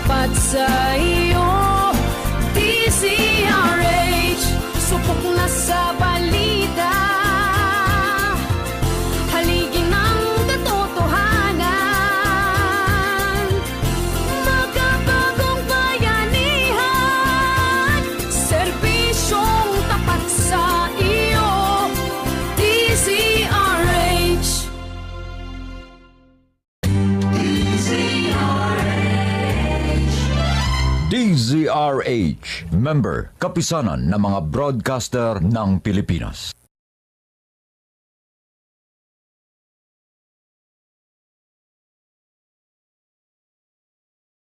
tapat sa iyo. DZRH, supok na sa balita, haligi ng katotohanan, magkabagong bayanihan, serbisyong tapat sa iyo. DZRH. DZRH, member, kapisanan ng mga broadcaster ng Pilipinas.